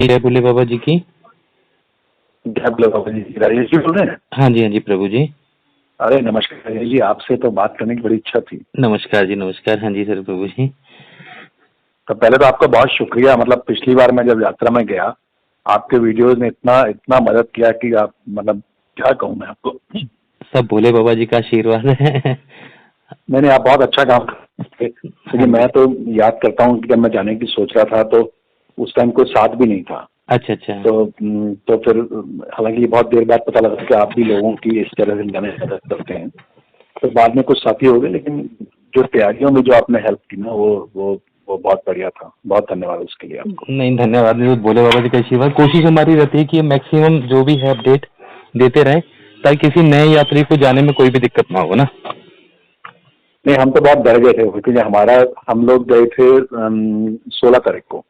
जय भोले बाबा जी की। जय भोले बाबा जी। राजेश जी बोल रहे हैं? हाँ जी, हाँ जी प्रभु जी। अरे नमस्कार राजेश जी, आपसे तो बात करने की बड़ी इच्छा थी। नमस्कार जी, नमस्कार। हाँ जी सर प्रभु जी। तो पहले तो आपका बहुत शुक्रिया। मतलब पिछली बार मैं जब यात्रा में गया, आपके वीडियोस ने इतना इतना मदद किया कि आप मतलब क्या कहूँ मैं आपको। सब भोले बाबा जी का आशीर्वाद है। मैंने आप बहुत अच्छा काम किया, हाँ क्योंकि मैं जी। तो याद करता हूँ कि जब मैं जाने की सोच रहा था तो उस टाइम कोई साथ भी नहीं था। अच्छा अच्छा। तो फिर हालांकि बहुत देर बाद पता लगा कि आप भी लोगों की इस तरह से जाने में मदद करते हैं। तो बाद में कुछ साथी हो गए, लेकिन जो तैयारियों में जो आपने हेल्प की ना, वो बहुत बढ़िया था। बहुत धन्यवाद उसके लिए आपको। नहीं, धन्यवाद नहीं, भोले बाबा जी का आशीर्वाद। कोशिश हमारी रहती है कि मैक्सिमम जो भी है अपडेट देते रहे, ताकि किसी नए यात्री को जाने में कोई भी दिक्कत ना हो ना। नहीं, हम तो बहुत डर गए थे क्योंकि हम लोग गए थे 16 तारीख को।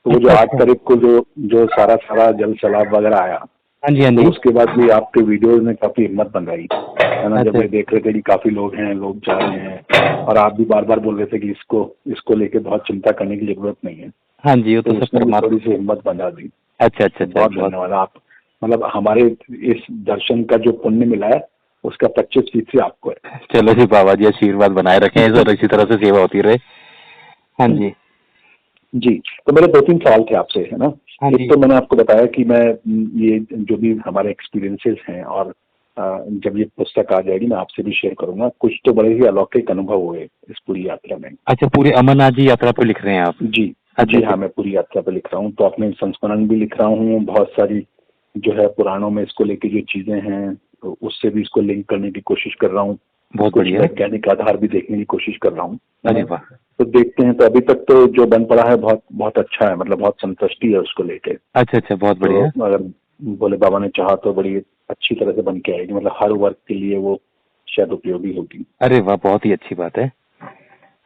तो वो जो अच्छा 8 तारीख अच्छा। को जो जो सारा सारा जल सैलाब वगैरह आया, हाँ जी, हाँ तो जी। उसके बाद भी आपके वीडियोज ने काफी हिम्मत बनाई है ना। जब अच्छा ये देख रहे थे कि काफी लोग हैं, लोग जा रहे हैं, और आप भी बार बार बोल रहे थे कि इसको लेके बहुत चिंता करने की जरूरत नहीं है, हाँ जी, वो तो तो सब उसने भी थोड़ी परमात्मा। सी हिम्मत बना दी। अच्छा अच्छा तो अच्छा, बहुत बहुत। धन्यवाद। आप मतलब हमारे इस दर्शन का जो पुण्य मिला है, उसका 25% आपको चलो जी, बाबा जी आशीर्वाद बनाए रखें है। और इसी तरह से सेवा होती रहे। हाँ जी। जी, तो मेरे 2-3 सवाल थे आपसे, है ना। हाँ एक जी। तो मैंने आपको बताया कि मैं ये जो भी हमारे एक्सपीरियंसेस हैं, और जब ये पुस्तक आ जाएगी मैं आपसे भी शेयर करूंगा। कुछ तो बड़े ही अलौकिक अनुभव हुए इस पूरी यात्रा में। अच्छा, पूरे अमरनाथ जी यात्रा पे लिख रहे हैं आप? जी अच्छा जी अच्छा। हाँ, मैं पूरी यात्रा पर लिख रहा हूँ, तो अपने संस्मरण भी लिख रहा हूँ। बहुत सारी जो है पुराणों में इसको लेके जो चीजें हैं, तो उससे भी इसको लिंक करने की कोशिश कर रहा हूँ। बहुत कुछ बढ़िया। वैज्ञानिक आधार भी देखने की कोशिश कर रहा हूँ, है अरे ना। वाह। तो देखते हैं। तो अभी तक तो जो बन पड़ा है बहुत बहुत अच्छा है, मतलब बहुत संतुष्टि है उसको लेके। अच्छा अच्छा, बहुत तो बढ़िया। अगर भोले बाबा ने चाहा तो बड़ी अच्छी तरह से बन के आएगी, मतलब हर वर्ग के लिए वो शायद उपयोगी होगी। अरे वाह, बहुत ही अच्छी बात है।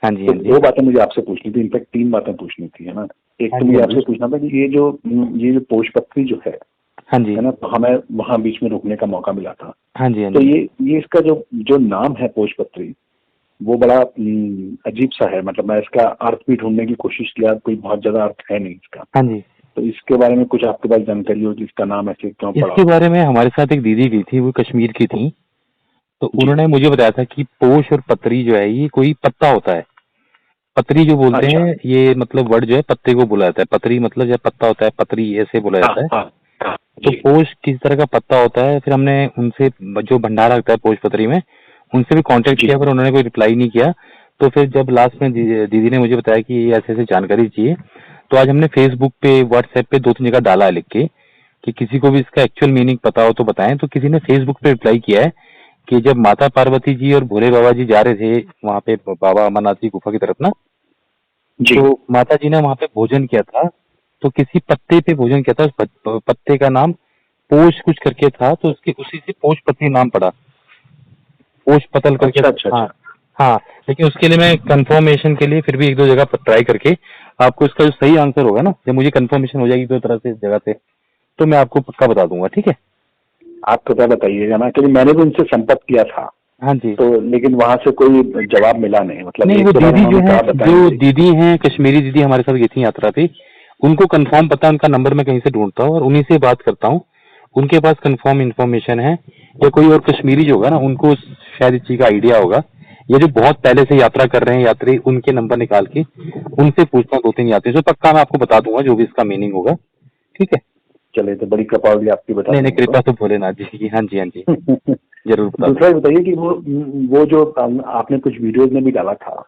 हाँ जी, तो हाँ जी। 2 बातें मुझे आपसे पूछनी थी, इनफैक्ट 3 बातें पूछनी थी, है ना। एक हाँ तो जी, मुझे हाँ आपसे जी। पूछना था कि ये जो पोषपत्री जो हाँ जी। है ना, तो हमें वहाँ बीच में रुकने का मौका मिला था। हाँ जी, हाँ तो जी। ये इसका जो जो नाम है पोषपत्री, वो बड़ा अजीब सा है। मतलब मैं इसका अर्थ भी ढूंढने की कोशिश किया, कोई बहुत ज्यादा अर्थ है नहीं इसका। हाँ जी। तो इसके बारे में कुछ आपके पास जानकारी हो कि इसका नाम ऐसे क्यों पड़ा? इसके बारे में हमारे साथ एक दीदी गई थी, वो कश्मीर की थी। तो जी। उन्होंने मुझे बताया था कि पोष और पतरी जो है ये कोई पत्ता होता है। पतरी जो बोलते अच्छा। हैं, ये मतलब वर्ड जो है पत्ते को बोला जाता है। पतरी मतलब जब पत्ता होता है, पतरी ऐसे बोला हाँ जाता है। हाँ हाँ। तो जी पोष किस तरह का पत्ता होता है, फिर हमने उनसे जो भंडारा लगता है पोष पतरी में, उनसे भी कांटेक्ट जी किया, पर उन्होंने कोई रिप्लाई नहीं किया। तो फिर जब लास्ट में दीदी ने मुझे बताया कि ये ऐसे ऐसे जानकारी चाहिए, तो आज हमने फेसबुक पे, व्हाट्सएप पे 2-3 जगह डाला है लिख के कि किसी को भी इसका एक्चुअल मीनिंग पता हो तो बताएं। तो किसी ने फेसबुक पे रिप्लाई किया है कि जब माता पार्वती जी और भोले बाबा जी जा रहे थे वहां पे बाबा अमरनाथ जी गुफा की तरफ ना, जी। तो माता जी ने वहां पे भोजन किया था। तो किसी पत्ते पे भोजन किया था, उस पत्ते का नाम पोष कुछ करके था, तो उसके उसी से पोष पत्नी नाम पड़ा। पोष पतल करके। अच्छा अच्छा हाँ। अच्छा। हाँ। लेकिन उसके लिए मैं कंफर्मेशन के लिए फिर भी 1-2 जगह ट्राई करके आपको इसका जो सही आंसर होगा ना, जब मुझे कंफर्मेशन हो जाएगी 2 तरह से इस जगह से, तो मैं आपको पक्का बता दूंगा। ठीक है। आप कृपया बताइएगा ना, क्योंकि मैंने भी उनसे संपर्क किया था, हाँ जी। तो लेकिन वहां से कोई जवाब मिला नहीं। मतलब नहीं, वो 1-2 बार दीदी जो उन्होंने है, कहा जो बताएंगे। दीदी हैं कश्मीरी दीदी हमारे साथ गई थी यात्रा पे, उनको कंफर्म पता है, उनका नंबर मैं कहीं से ढूंढता हूँ और उन्हीं से बात करता हूँ। उनके पास कंफर्म इन्फॉर्मेशन है, या कोई और कश्मीरी जो होगा ना, उनको शायद इस चीज का आइडिया होगा। ये जो बहुत पहले से यात्रा कर रहे हैं यात्री, उनके नंबर निकाल के उनसे पूछता हूँ 2-3 यात्री से, पक्का मैं आपको बता दूंगा जो भी इसका मीनिंग होगा। ठीक है। चले, तो बड़ी कृपा होगी आपकी, बता नहीं नहीं, देंगे कृपा तो। तो भोलेनाथ जी की। हाँ जी, हाँ जी। जरूर बता दूसरा ये दूंगा। बताइए कि वो जो आपने कुछ वीडियोज में भी डाला था,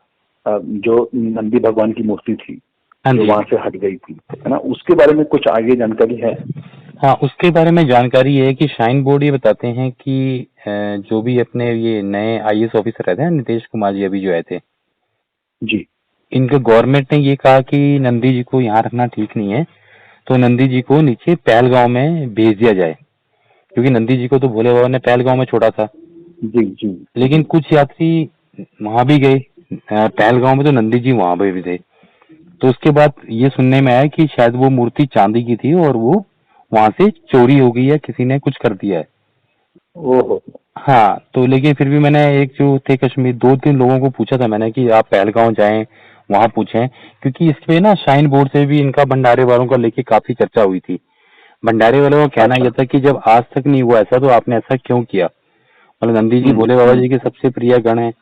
जो नंदी भगवान की मूर्ति थी हाँ जो जी। वहां से हट गई थी, है ना, उसके बारे में कुछ आगे जानकारी है? हाँ, उसके बारे में जानकारी ये है कि श्राइन बोर्ड ये बताते हैं कि जो भी अपने ये नए आईएएस ऑफिसर रहते हैं, नीतीश कुमार जी अभी जो आए थे, जी। इनके गवर्नमेंट ने ये कहा कि नंदी जी को यहाँ रखना ठीक नहीं है, तो नंदी जी को नीचे पहलगांव में भेज दिया जाए। क्योंकि नंदी जी को तो भोले बाबा ने पहलगांव में छोड़ा था। जी जी लेकिन जी। कुछ यात्री वहां भी गए पहलगांव में, तो नंदी जी वहां पे भी थे। तो उसके बाद ये सुनने में आया कि शायद वो मूर्ति चांदी की थी और वो वहां से चोरी हो गई है, किसी ने कुछ कर दिया है। ओहो। हाँ, तो लेकिन फिर भी मैंने एक जो थे कश्मीर 2-3 लोगों को पूछा था मैंने कि आप पहलगांव जाएं, वहां पूछें, क्योंकि इसमें ना शाइन बोर्ड से भी इनका भंडारे वालों को लेके काफी चर्चा हुई थी। भंडारे वालों का कहना अच्छा। यह था कि जब आज तक नहीं हुआ ऐसा तो आपने ऐसा क्यों किया। मतलब नंदी जी भोले बाबा जी के सबसे प्रिय गण है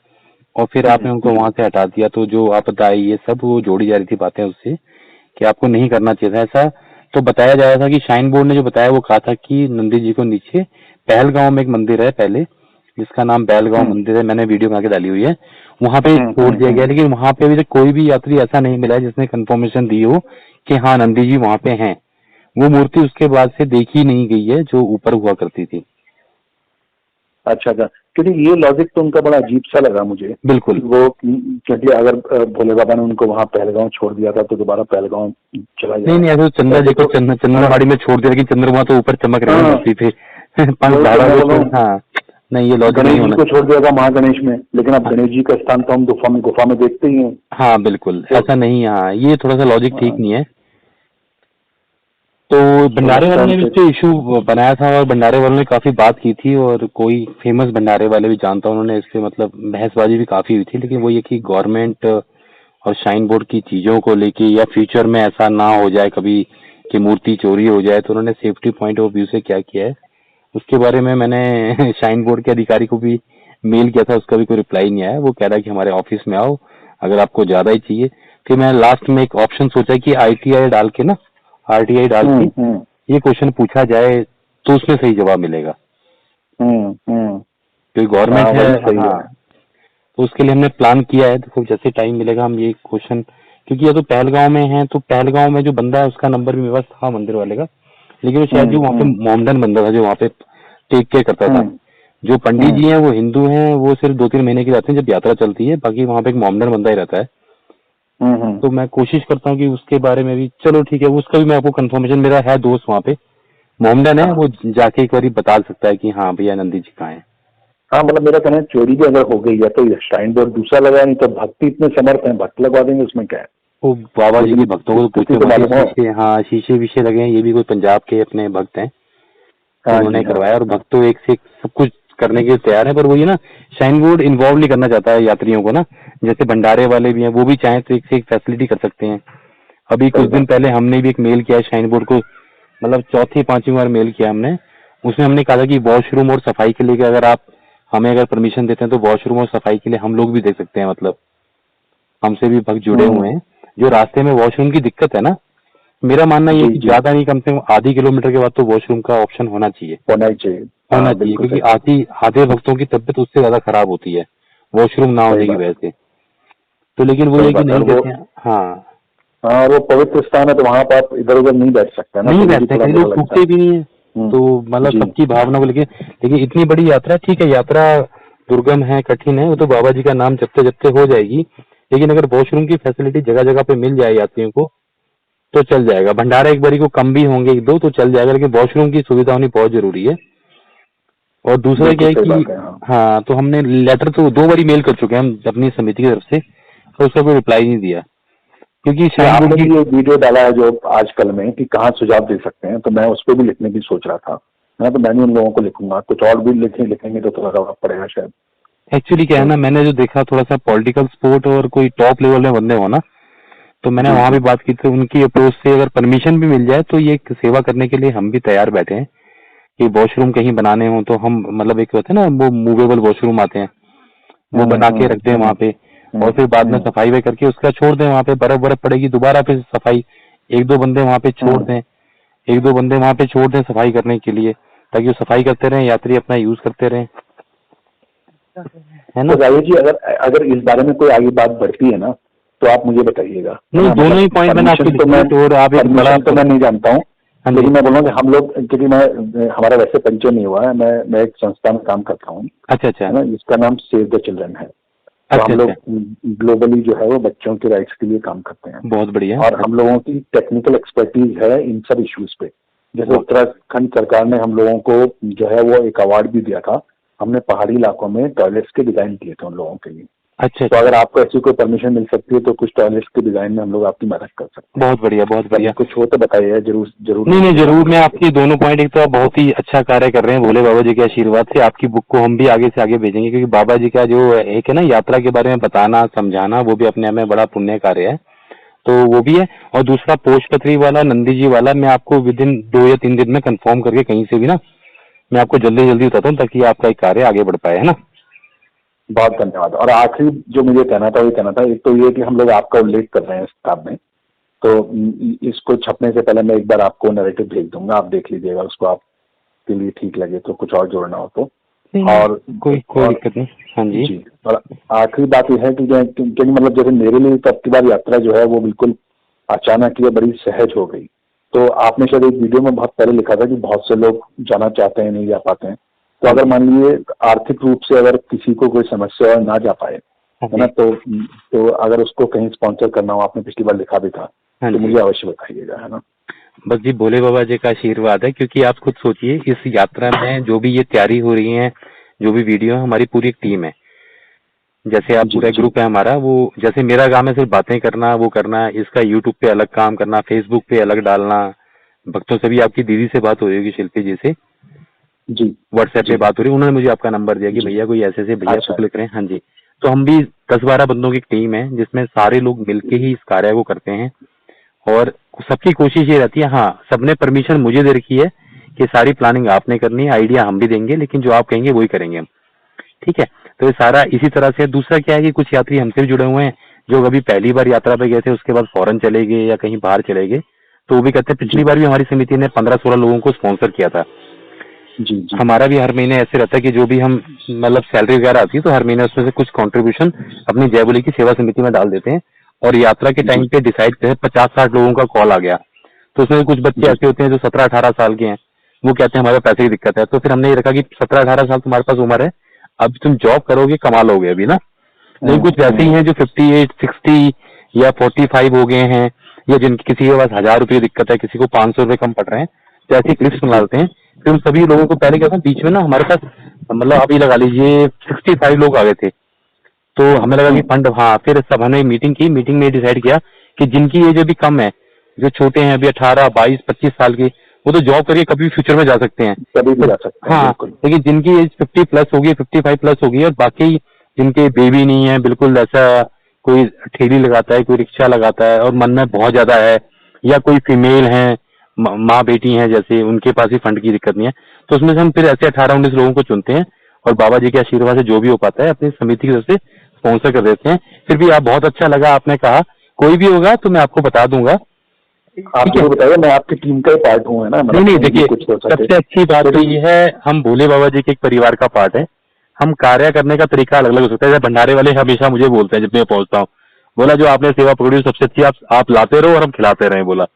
और फिर आपने उनको वहां से हटा दिया, तो जो आपदा आई ये सब वो जोड़ी जा रही थी बातें उससे कि आपको नहीं करना चाहिए था ऐसा। तो बताया जा रहा था कि शाइन बोर्ड ने जो बताया वो कहा था कि नंदी जी को नीचे पहलगांव में एक मंदिर है पहले, जिसका नाम बैलगांव मंदिर है, मैंने वीडियो बना के डाली हुई है, वहां पे छोड़ दिया गया। लेकिन वहां पे अभी तक कोई भी यात्री ऐसा नहीं मिला है जिसने कंफर्मेशन दी हो कि हाँ नंदी जी वहां पे हैं। वो मूर्ति उसके बाद से देखी नहीं गई है जो ऊपर हुआ करती थी। अच्छा अच्छा, क्योंकि ये लॉजिक तो उनका बड़ा अजीब सा लगा मुझे। बिल्कुल। वो क्योंकि अगर भोले बाबा ने उनको वहां पहलगांव छोड़ दिया था तो दोबारा पहलगांव चला नहीं जाए। नहीं, ऐसे तो चंद्रा जी को चंद्रवाड़ी में छोड़ दिया, लेकिन चंद्रमा तो ऊपर चमक रहे हैं मूर्ति पे। पंख वही तो धारा मैं को बोला छोड़, हूँ, हाँ नहीं ये लॉजिक गणेश नहीं जी होना। को छोड़ दिया था महागणेश में, लेकिन अब हाँ, गणेश जी का स्थान तो हम गुफा में देखते ही हैं। हाँ बिल्कुल तो ऐसा नहीं है, हाँ ये थोड़ा सा लॉजिक ठीक नहीं है। तो तो भंडारे लगता वालों है ने भी उनसे। इस पे इशू बनाया था और भंडारे वालों ने काफी बात की थी और कोई फेमस भंडारे वाले भी जानता हूं, उन्होंने इस पे मतलब बहसबाजी भी काफी हुई थी। लेकिन वो ये कि गवर्नमेंट और शाइन बोर्ड की चीजों को लेके या फ्यूचर में ऐसा ना हो जाए कभी कि मूर्ति चोरी हो जाए, तो उन्होंने सेफ्टी पॉइंट ऑफ व्यू से क्या किया है उसके बारे में मैंने शाइन बोर्ड के अधिकारी को भी मेल किया था, उसका भी कोई रिप्लाई नहीं आया। वो कह रहा है कि हमारे ऑफिस में आओ अगर आपको ज्यादा ही चाहिए। फिर मैं लास्ट में एक ऑप्शन सोचा कि आईटीआई डाल के ना, आरटीआई डाल के हम्म। ये क्वेश्चन पूछा जाए तो उसमें सही जवाब मिलेगा, हम्म। क्योंकि गवर्नमेंट हाँ है। वही सही हाँ, है। तो उसके लिए हमने प्लान किया है, देखो जैसे टाइम मिलेगा हम ये क्वेश्चन, क्योंकि ये तो पहलगांव में है तो पहलगांव में जो बंदा है उसका नंबर भी मेरे पास था मंदिर वाले का, लेकिन वो शायद जो वहाँ पे हम्म। मोमडन बंदा था जो वहाँ पे टेक केयर करता था। हम्म। जो पंडित हम्म। जी हैं वो हिंदू हैं, वो सिर्फ 2-3 महीने के रहते हैं जब यात्रा चलती है, बाकी वहाँ पे एक मोमडन बंदा ही रहता है। हम्म। तो मैं कोशिश करता हूँ कि उसके बारे में भी, चलो ठीक है उसका भी मैं आपको कंफर्मेशन, मेरा है दोस्त वहाँ पे मोमडन है, हाँ वो जाके एक बार बता सकता है कि हाँ भैया नंदी जी कहाँ है। हाँ, मतलब मेरा कहना है चोरी भी अगर हो गई है तो श्राइन बोर्ड दूसरा लगा, नहीं तो भक्ति इतने समर्थ हैं, भक्त लगवा देंगे, उसमें क्या है। वो बाबा जी लेकिन के भक्तों को तो स्थिति पूछो तो मत, ये मालूम हो। शीशे, हाँ शीशे विशे लगे हैं, ये भी कोई पंजाब के अपने भक्त हैं, हाँ उन्होंने जी, हाँ करवाया। और हाँ। भक्त तो एक से एक सब कुछ करने के लिए तैयार है, पर वो ये ना शाइन बोर्ड इन्वॉल्व नहीं करना चाहता है यात्रियों को ना, जैसे भंडारे वाले भी हैं वो भी चाहे तो एक से एक फैसिलिटी कर सकते हैं। अभी सही कुछ दिन बात है। पहले हमने भी एक मेल किया है शाइन बोर्ड को, मतलब चौथी पांचवी बार मेल किया हमने। उसमें हमने कहा था कि वॉशरूम और सफाई के लिए कि अगर आप हमें अगर परमिशन देते हैं तो वॉशरूम और सफाई के लिए हम लोग भी दे सकते हैं, मतलब हमसे भी भक्त जुड़े हुए हम्म। हैं। जो रास्ते में वॉशरूम की दिक्कत है ना, मेरा मानना ये है जी कि जी, ज्यादा नहीं कम से कम आधी किलोमीटर के बाद तो वॉशरूम का ऑप्शन होना चाहिए, होना ही चाहिए। होना हाँ चाहिए, बिल्कुल क्योंकि सही बात। आधे भक्तों की तबीयत उससे ज्यादा खराब होती है वॉशरूम ना सही होने की बात वजह है। से। तो लेकिन वो सही ये कि बात है। नहीं और वो, देते हैं। हाँ, हाँ वो पवित्र स्थान है तो वहां पर आप इधर उधर नहीं बैठ सकते हैं ना, नहीं तो वो भी बैठते हैं, थोड़ा कई बुरा लोग लगता थूकते है। भी नहीं है। हम्म। तो मतलब जी। सबकी भावना को लेके, लेकिन इतनी बड़ी यात्रा, ठीक है यात्रा दुर्गम है कठिन है, वो तो बाबा जी का नाम जपते जपते हो जाएगी। लेकिन अगर वॉशरूम की फैसिलिटी जगह जगह पे मिल जाए यात्रियों को तो चल जाएगा। भंडारा एक बारी को कम भी होंगे एक दो तो चल जाएगा, लेकिन वॉशरूम की सुविधा होनी बहुत जरूरी है। और दूसरा क्या बिल्कुल है सही कि बात है। हाँ हाँ, तो हमने लेटर तो 2 बारी मेल कर चुके हैं हम अपनी समिति की तरफ से, तो उसका कोई रिप्लाई नहीं दिया, क्योंकि नहीं, शाइन बोर्ड आपने की। भी एक वीडियो डाला है जो आजकल में कि कहाँ सुझाव दे सकते हैं, तो मैं उस पर भी लिखने की सोच रहा था। मैं तो मैंने उन लोगों को लिखूंगा, कुछ और भी लिखेंगे तो थोड़ा रौनक पड़ेगा शायद। एक्चुअली क्या है तो ना, मैंने जो देखा थोड़ा सा पॉलिटिकल सपोर्ट और कोई टॉप लेवल में बंदे हो ना, तो मैंने जी वहां जी। भी बात की थी उनकी अप्रोच से, अगर परमिशन भी मिल जाए तो ये एक सेवा करने के लिए हम भी तैयार बैठे हैं कि वॉशरूम कहीं बनाने हो तो हम, मतलब एक होते हैं ना वो मूवेबल वॉशरूम आते हैं, वो बना के रख दें वहां पे, और फिर बाद में हम्म। सफाई भी करके उसका छोड़ दें वहां पे, बर्फ बर्फ पड़ेगी दोबारा फिर सफाई, एक दो बंदे वहां पे छोड़ हम्म। दें, एक दो बंदे वहां पे छोड़ दें सफाई करने के लिए, ताकि वो सफाई करते रहें, यात्री अपना यूज करते रहें, है तो ना। राजेश जी, अगर अगर इस बारे में कोई आगे बात बढ़ती है ना तो आप मुझे बताइएगा, है नहीं ना। दोनों ही मतलब पॉइंट मैंने आपके लिखे हैं, और आप एक बड़ा, परमिशन तो मैं नहीं जानता हूँ, हाँ जी, लेकिन मैं बोल रहा हूँ कि हम लोग, क्योंकि मैं, हमारा वैसे परिचय नहीं हुआ है, मैं एक संस्था में काम करता हूँ, अच्छा अच्छा है ना, जिसका नाम सेव द चिल्ड्रन है। तो अच्छा हम अच्छा, लोग ग्लोबली जो है वो बच्चों के राइट्स के लिए काम करते हैं, बहुत बढ़िया, और हम लोगों की टेक्निकल एक्सपर्टीज है इन सब इश्यूज पे। जैसे बहुत उत्तराखंड सरकार ने हम लोगों को जो है वो एक अवार्ड भी दिया था, हमने पहाड़ी इलाकों में टॉयलेट्स के डिजाइन किए थे उन लोगों के लिए। अच्छा तो अगर आपको ऐसी कोई परमिशन मिल सकती है तो कुछ टॉयलेट्स के डिजाइन में हम लोग आपकी मदद कर सकते हैं। बहुत बढ़िया, बहुत बढ़िया। कुछ हो तो बताइए, जरूर जरूर। नहीं नहीं, जरूर। मैं आपके दोनों पॉइंट, एक तो आप बहुत ही अच्छा कार्य कर रहे हैं, भोले बाबा जी के आशीर्वाद से आपकी बुक को हम भी आगे से आगे भेजेंगे, क्योंकि बाबा जी का जो एक है ना यात्रा के बारे में बताना समझाना, वो भी अपने आप में बड़ा पुण्य कार्य है, तो वो भी है। और दूसरा पोषपत्री वाला, नंदी जी वाला, मैं आपको विद इन 2 या 3 दिन में कंफर्म करके कहीं से भी ना मैं आपको जल्दी जल्दी बताता हूँ, ताकि आपका एक कार्य आगे बढ़ पाए, है ना। बहुत धन्यवाद। और आखिरी जो मुझे कहना था, एक तो ये कि हम लोग आपका उल्लेख कर रहे हैं इस किताब में, तो इसको छपने से पहले मैं एक बार आपको नैरेटिव भेज दूंगा, आप देख लीजिएगा उसको, आपके लिए ठीक लगे तो कुछ और जोड़ना हो तो। और कोई दिक्कत नहीं। हाँ जी। जी, और आखिरी बात यह है कि क्योंकि मतलब जैसे मेरे लिए तो अब की बार यात्रा जो है वो बिल्कुल अचानक ही बड़ी सहज हो गई। तो आपने शायद एक वीडियो में बहुत पहले लिखा था कि बहुत से लोग जाना चाहते हैं, नहीं जा पाते हैं। तो अगर मान लीजिए आर्थिक रूप से अगर किसी को कोई समस्या और ना जा पाए, है ना, तो अगर उसको कहीं स्पॉन्सर करना हो, आपने पिछली बार लिखा भी था, तो मुझे अवश्य बताइएगा, है ना। बस जी, भोले बाबा जी का आशीर्वाद है, क्योंकि आप खुद सोचिए इस यात्रा में जो भी ये तैयारी हो रही है, जो भी वीडियो है, हमारी पूरी एक टीम है। जैसे आप पूरा ग्रुप है हमारा, वो जैसे मेरा काम है सिर्फ बातें करना, वो करना, इसका यूट्यूब पे अलग काम करना, फेसबुक पे अलग डालना, भक्तों से भी आपकी दीदी से बात हो रही होगी, शिल्पी जी से जी व्हाट्सएप पे बात हो रही, उन्होंने मुझे आपका नंबर दिया कि भैया कोई ऐसे ऐसे भैया बुक लिख रहे हैं। हाँ जी, तो हम भी 10-12 बंदों की एक टीम है, जिसमें सारे लोग मिलके ही इस कार्य को करते हैं। और सबकी कोशिश ये रहती है, हाँ, सबने परमिशन मुझे दे रखी है कि सारी प्लानिंग आपने करनी है, आइडिया हम भी देंगे, लेकिन जो आप कहेंगे वही करेंगे हम, ठीक है। तो ये सारा इसी तरह से। दूसरा क्या है कि कुछ यात्री हमसे भी जुड़े हुए हैं जो कभी पहली बार यात्रा पे गए थे, उसके बाद फॉरेन चले गए या कहीं बाहर चले गए, तो वो भी कहते हैं पिछली बार भी हमारी समिति ने 15-16 लोगों को स्पॉन्सर किया था। जी। हमारा भी हर महीने ऐसे रहता है कि जो भी हम मतलब सैलरी वगैरह आती है, तो हर महीने उसमें से कुछ कंट्रीब्यूशन अपनी जय बोले की सेवा समिति में डाल देते हैं। और यात्रा के टाइम पे डिसाइड करें 50-60 लोगों का कॉल आ गया, तो उसमें कुछ बच्चे ऐसे होते हैं जो 17-18 साल के हैं, वो कहते हैं हमारे पैसे की दिक्कत है, तो फिर हमने ये रखा कि 17-18 साल तुम्हारे पास उम्र है, अब तुम जॉब करोगे, कमा लोगे अभी ना। नहीं, कुछ वैसे ही हैं जो 58, 60 या 45 हो गए हैं, या जिनकी किसी के पास 1000 रुपये दिक्कत है, किसी को 500 रुपये कम पड़ रहे हैं, तो ऐसी क्लिप्स बना लेते हैं। फिर उन सभी लोगों को पहले क्या था, बीच में ना हमारे पास मतलब अभी लगा लीजिए 65 लोग आ गए थे, तो हमें लगा कि फंड, हाँ, फिर सब हमने मीटिंग की, मीटिंग में डिसाइड किया कि जिनकी एज अभी कम है, जो छोटे हैं अभी 18, 22, 25 साल के, वो तो जॉब करके कभी फ्यूचर में जा सकते हैं, कभी भी जा सकते हैं। हाँ, लेकिन जिनकी एज 50 प्लस होगी, 55 प्लस होगी, और बाकी जिनके बेबी नहीं है, बिल्कुल ऐसा कोई ठेली लगाता है, कोई रिक्शा लगाता है और मन में बहुत ज्यादा है, या कोई फीमेल है, माँ बेटी है, जैसे उनके पास ही फंड की दिक्कत नहीं है, तो उसमें से हम फिर ऐसे 18-19 लोगों को चुनते हैं, और बाबा जी के आशीर्वाद से जो भी हो पाता है अपनी समिति की तरफ से स्पॉन्सर कर देते हैं। फिर भी आप, बहुत अच्छा लगा, आपने कहा कोई भी होगा तो मैं आपको बता दूंगा। आप मुझे बताइए, मैं आपकी टीम का ही पार्ट हूँ, है ना। नहीं, देखिए, सबसे अच्छी बात तो ये है, हम भोले बाबा जी के एक परिवार का पार्ट है। हम कार्य करने का तरीका अलग अलग हो सकता है। जैसे भंडारे वाले हमेशा मुझे बोलते हैं जब मैं पहुंचता हूँ, बोला जो आपने सेवा पकड़ी सबसे अच्छी, आप लाते रहो और हम खिलाते रहे। बोला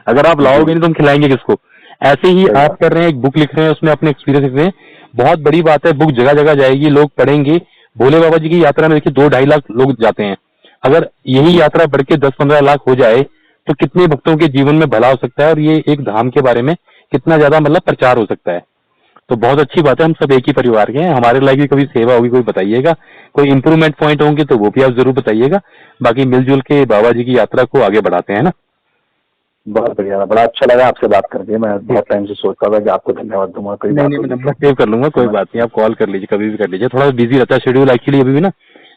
अगर आप लाओगे नहीं तो हम खिलाएंगे किसको। ऐसे ही आप कर रहे हैं, एक बुक लिख रहे हैं, उसमें अपने एक्सपीरियंस लिख रहे हैं, बहुत बड़ी बात है। बुक जगह जगह जाएगी, लोग पढ़ेंगे। भोले बाबा जी की यात्रा में देखिए 2-2.5 लाख लोग जाते हैं। अगर यही यात्रा बढ़ के 10-15 लाख हो जाए तो कितने भक्तों के जीवन में भला हो सकता है, और ये एक धाम के बारे में कितना ज्यादा मतलब प्रचार हो सकता है। तो बहुत अच्छी बात है, हम सब एक ही परिवार के हैं। हमारे लायक भी कभी सेवा होगी, कोई बताइएगा, कोई इंप्रूवमेंट पॉइंट होंगे तो वो भी आप जरूर बताइएगा। बाकी मिलजुल के बाबा जी की यात्रा को आगे बढ़ाते हैं ना। बहुत बढ़िया, बड़ा अच्छा लगा आपसे बात करके। मैं बहुत टाइम से सोच रहा था कि आपको धन्यवाद दूंगा। कोई नहीं, मैं नंबर सेव कर लूंगा, कोई बात नहीं, आप कॉल कर लीजिए, कभी भी कर लीजिए। थोड़ा बिजी रहता है शेड्यूल एक्चुअली अभी भी ना,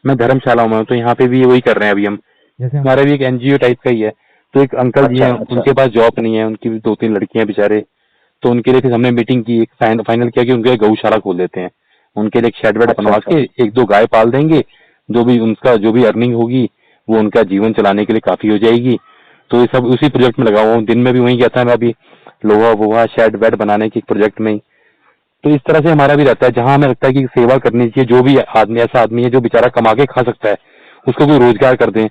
मैं धर्मशाला में हूँ, तो यहाँ पे भी वही कर रहे हैं अभी हम। जैसे हमारा भी एक एनजीओ टाइप का ही है, तो एक अंकल जी हैं, उनके पास जॉब नहीं है, उनकी भी 2-3 लड़कियां बेचारे, तो उनके लिए फिर हमने मीटिंग की, फाइनल किया कि उनके गौशाला खोल देते हैं। उनके लिए एक शेड वेड बनवा के 1-2 गाय पाल देंगे, जो भी अर्निंग होगी वो उनका जीवन चलाने के लिए काफी हो जाएगी। तो ये सब उसी प्रोजेक्ट में लगा हुआ हूँ। दिन में भी वही गया था मैं अभी, लोहा वोहा शेड वेड बनाने के प्रोजेक्ट में ही। तो इस तरह से हमारा भी रहता है, जहां हमें लगता है कि सेवा करनी चाहिए। जो भी आदमी, ऐसा आदमी है जो बेचारा कमा के खा सकता है, उसको कोई रोजगार कर दें,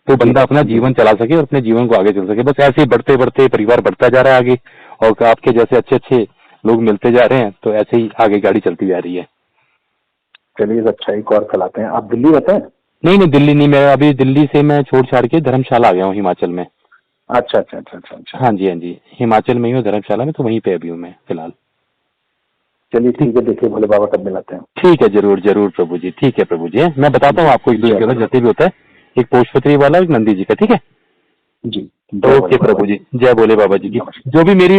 तो बंदा अपना जीवन चला सके और अपने जीवन को आगे चल सके। बस ऐसे ही बढ़ते बढ़ते परिवार बढ़ता जा रहा है आगे, और आपके जैसे अच्छे अच्छे लोग मिलते जा रहे हैं, तो ऐसे ही आगे गाड़ी चलती जा रही है। चलिए, अच्छाई को और फैलाते हैं। आप दिल्ली रहते हैं? नहीं, दिल्ली नहीं, मैं अभी दिल्ली से मैं छोड़ छाड़ के धर्मशाला आ गया हूँ, हिमाचल में। अच्छा। हाँ जी, हिमाचल में ही हूँ, धर्मशाला में, तो वहीं पे अभी हूँ मैं फिलहाल। चलिए ठीक है, देखिए भोले बाबा कब मिलाते हैं। ठीक है, जरूर जरूर प्रभु जी, ठीक है प्रभु जी, मैं बताता हूँ आपको एक दो जगह जैसे भी होता है, एक पोषपत्री वाला, एक नंदी जी का, ठीक है। जी, जय भोले ओके बाबा। प्रभु जी, जय भोले बाबा जी की, नमस्कार। जो भी मेरी